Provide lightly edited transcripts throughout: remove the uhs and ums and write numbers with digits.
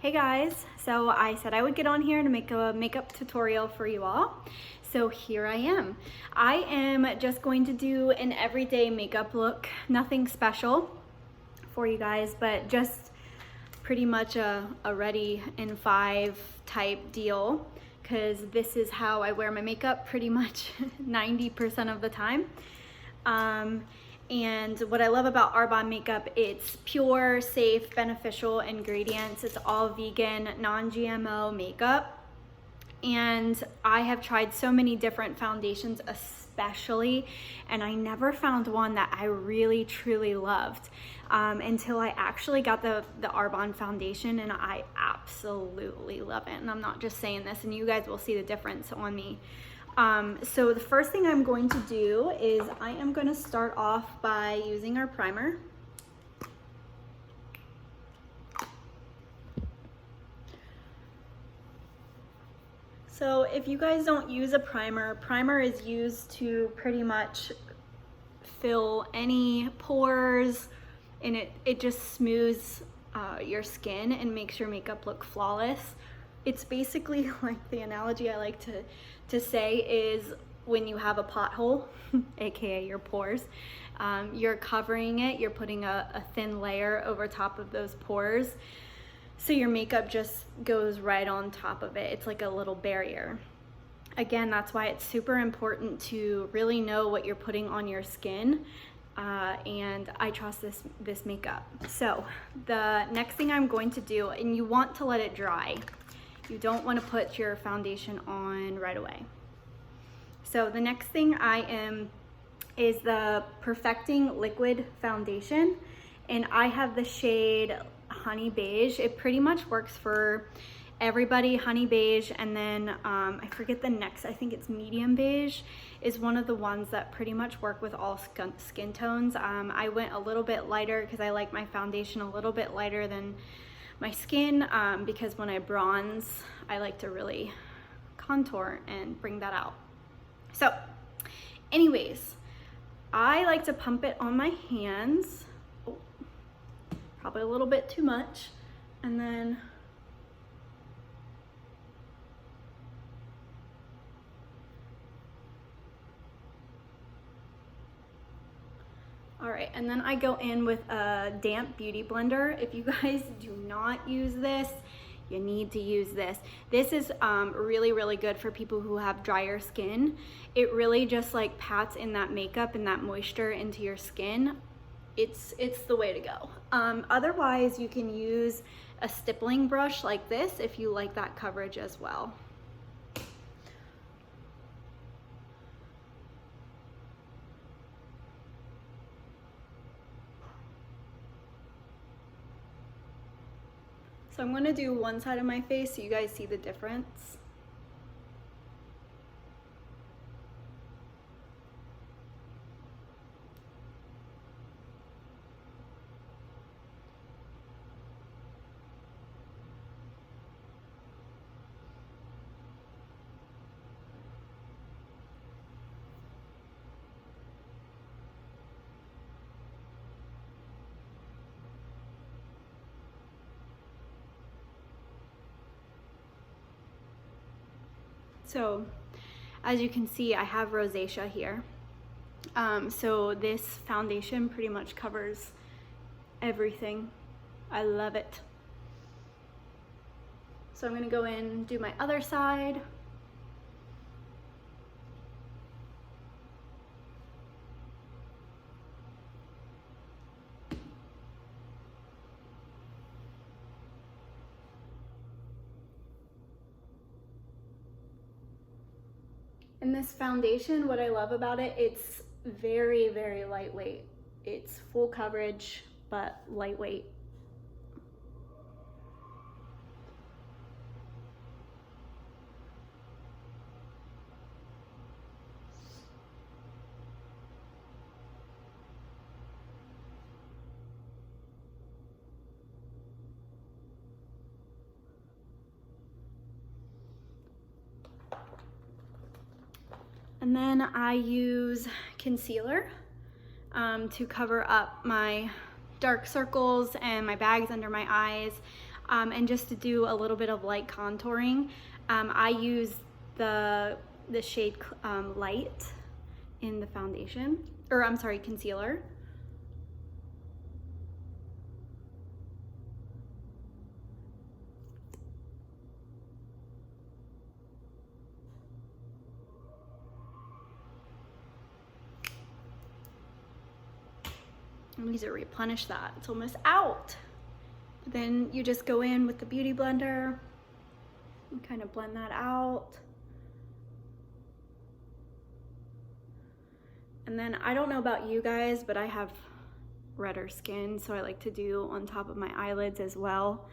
Hey guys, so I said I would get on here to make a makeup tutorial for you all. So here I am. I am just going to do an everyday makeup look, nothing special for you guys, but just pretty much a ready in 5 type deal, because this is how I wear my makeup pretty much 90% of the time. And what I love about Arbonne makeup, it's pure, safe, beneficial ingredients. It's all vegan, non-GMO makeup. And I have tried so many different foundations especially, and I never found one that I really truly loved until I actually got the Arbonne foundation, and I absolutely love it. And I'm not just saying this, and you guys will see the difference on me. So the first thing I'm going to do is I am going to start off by using our primer. So if you guys don't use a primer, primer is used to pretty much fill any pores, and it just smooths your skin and makes your makeup look flawless. It's basically like, the analogy I like to say is when you have a pothole, aka your pores, you're covering it, you're putting a thin layer over top of those pores, so your makeup just goes right on top of it. It's like a little barrier. Again, that's why it's super important to really know what you're putting on your skin, and I trust this makeup. So the next thing I'm going to do, and you want to let it dry. You don't want to put your foundation on right away. So the next thing is the Perfecting Liquid Foundation, and I have the shade Honey Beige. It pretty much works for everybody. Honey Beige, and then I forget the next, I think it's Medium Beige is one of the ones that pretty much work with all skin tones. I went a little bit lighter because I like my foundation a little bit lighter than my skin, because when I bronze, I like to really contour and bring that out. So anyways, I like to pump it on my hands. Oh, probably a little bit too much. And then all right, and then I go in with a damp beauty blender. If you guys do not use this, you need to use this. This is really, really good for people who have drier skin. It really just like pats in that makeup and that moisture into your skin. It's the way to go. Otherwise, you can use a stippling brush like this if you like that coverage as well. So I'm going to do one side of my face so you guys see the difference. So as you can see, I have rosacea here. So this foundation pretty much covers everything. I love it. So I'm gonna go in and do my other side. And this foundation, what I love about it, it's very, very lightweight. It's full coverage, but lightweight. And then I use concealer to cover up my dark circles and my bags under my eyes. And just to do a little bit of light contouring, I use the shade Light in the foundation, or I'm sorry, concealer. I need to replenish that. It's almost out. Then you just go in with the Beauty Blender and kind of blend that out. And then I don't know about you guys, but I have redder skin, so I like to do on top of my eyelids as well.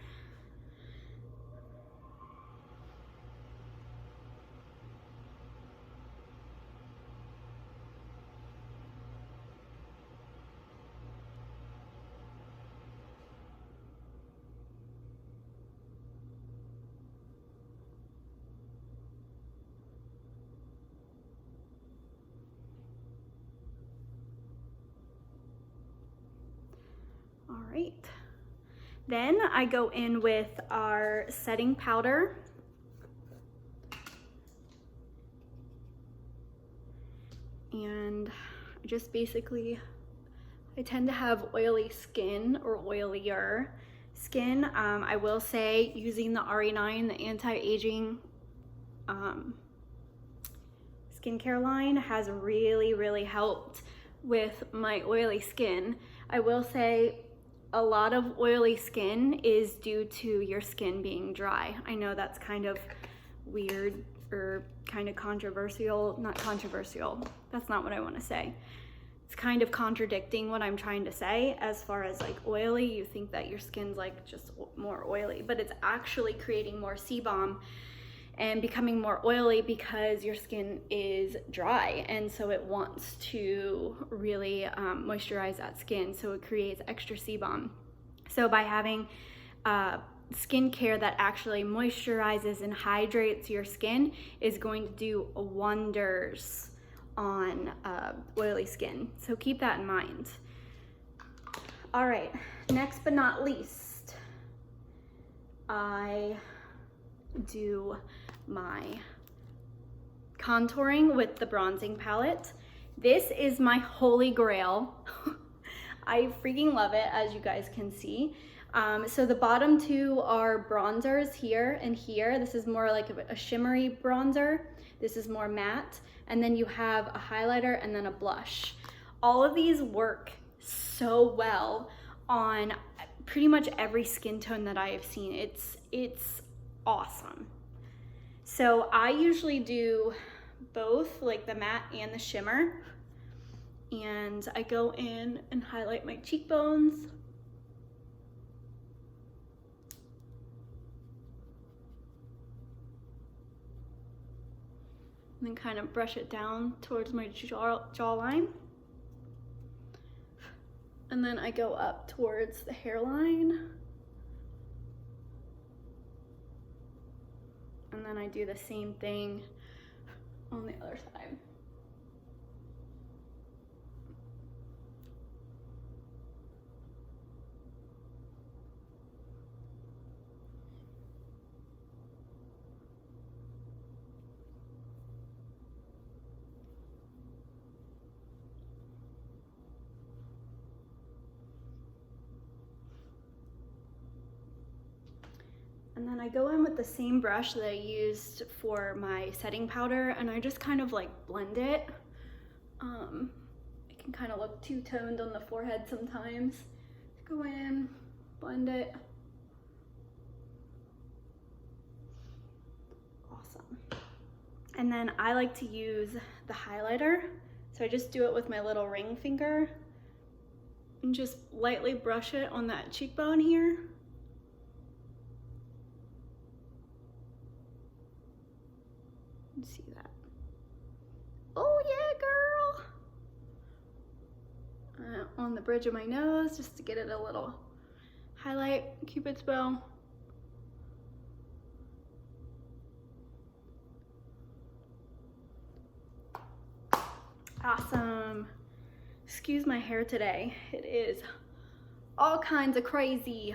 All right, then I go in with our setting powder. And just basically, I tend to have oily skin or oilier skin. I will say using the RE9, the anti-aging skincare line, has really helped with my oily skin. I will say a lot of oily skin is due to your skin being dry. I know that's kind of weird or kind of controversial. Not controversial, that's not what I want to say. It's kind of contradicting what I'm trying to say. As far as like oily, you think that your skin's like just more oily, but it's actually creating more sebum and becoming more oily because your skin is dry, and so it wants to really moisturize that skin, so it creates extra sebum. So by having skincare that actually moisturizes and hydrates your skin is going to do wonders on oily skin, so keep that in mind. All right, next but not least, I do my contouring with the bronzing palette. This is my holy grail. I freaking love it, as you guys can see. So the bottom two are bronzers here and here. This is more like a shimmery bronzer. This is more matte. And then you have a highlighter and then a blush. All of these work so well on pretty much every skin tone that I have seen. It's awesome. So I usually do both, like the matte and the shimmer. And I go in and highlight my cheekbones. And then kind of brush it down towards my jawline. And then I go up towards the hairline. And then I do the same thing on the other side. And then I go in with the same brush that I used for my setting powder, and I just kind of like blend it. It can kind of look two-toned on the forehead sometimes. Go in, blend it. Awesome. And then I like to use the highlighter. So I just do it with my little ring finger and just lightly brush it on that cheekbone here. See that? Oh yeah, girl! On the bridge of my nose, just to get it a little highlight, Cupid's bow. Awesome. Excuse my hair today. It is all kinds of crazy.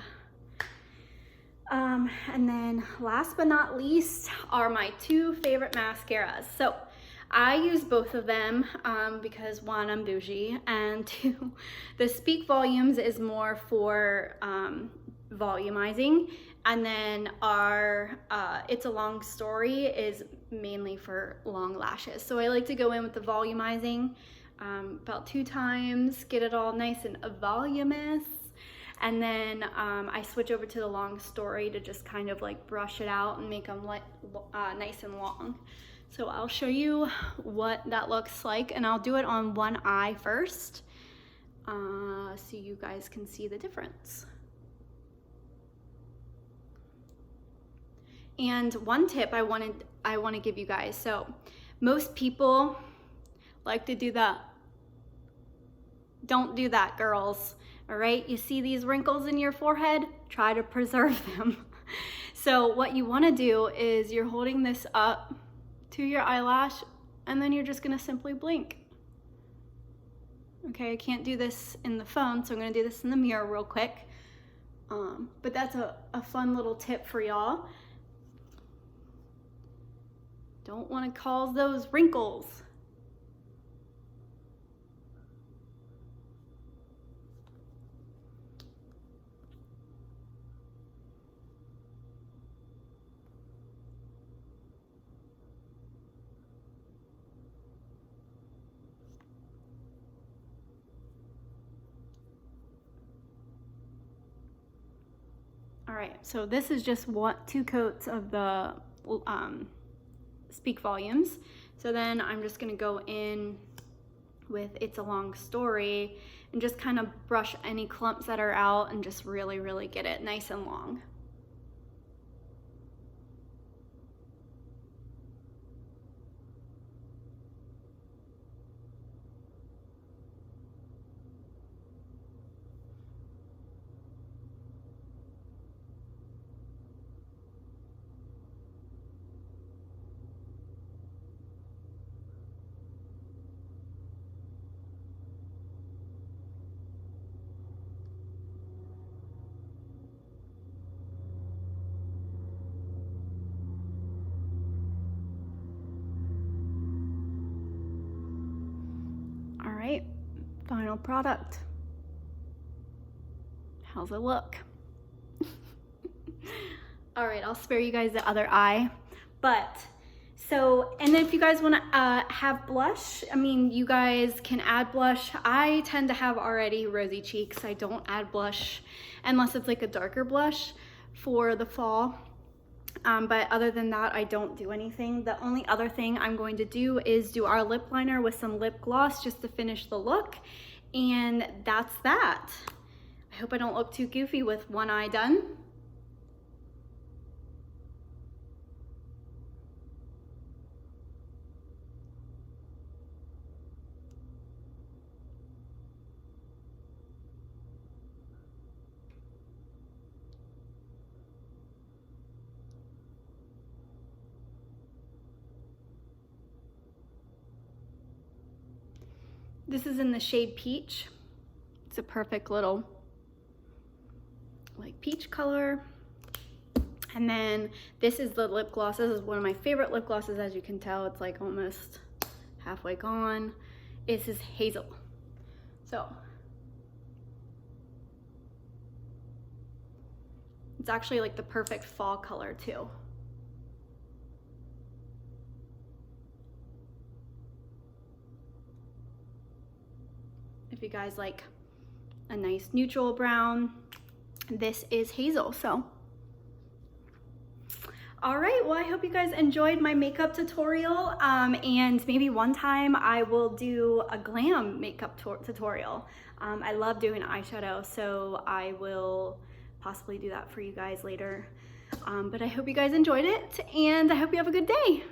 And then last but not least are my two favorite mascaras. So I use both of them because one, I'm bougie, and two, the Speak Volumes is more for volumizing, and then our It's a Long Story is mainly for long lashes. So I like to go in with the volumizing about 2 times, get it all nice and voluminous, and then I switch over to the Long Story to just kind of like brush it out and make them nice and long. So I'll show you what that looks like, and I'll do it on one eye first so you guys can see the difference. And one tip I want to give you guys. So most people like to do that. Don't do that, girls. All right, you see these wrinkles in your forehead? Try to preserve them. So what you want to do is you're holding this up to your eyelash, and then you're just gonna simply blink. Okay, I can't do this in the phone, so I'm gonna do this in the mirror real quick. But that's a fun little tip for y'all. Don't wanna cause those wrinkles. All right, so this is just 2 coats of the Speak Volumes. So then I'm just gonna go in with It's a Long Story and just kind of brush any clumps that are out and just really, really get it nice and long. All right, final product. How's it look? All right, I'll spare you guys the other eye. But so, and then if you guys want to have blush, I mean, you guys can add blush. I tend to have already rosy cheeks. I don't add blush unless it's like a darker blush for the fall. But other than that, I don't do anything. The only other thing I'm going to do is do our lip liner with some lip gloss just to finish the look. And that's that. I hope I don't look too goofy with one eye done. This is in the shade Peach. It's a perfect little like peach color. And then this is the lip gloss. This is one of my favorite lip glosses, as you can tell. It's like almost halfway gone. This is Hazel. So it's actually like the perfect fall color too. If you guys like a nice neutral brown, this is Hazel. So all right, well, I hope you guys enjoyed my makeup tutorial, and maybe one time I will do a glam makeup tutorial. I love doing eyeshadow, so I will possibly do that for you guys later. But I hope you guys enjoyed it, and I hope you have a good day.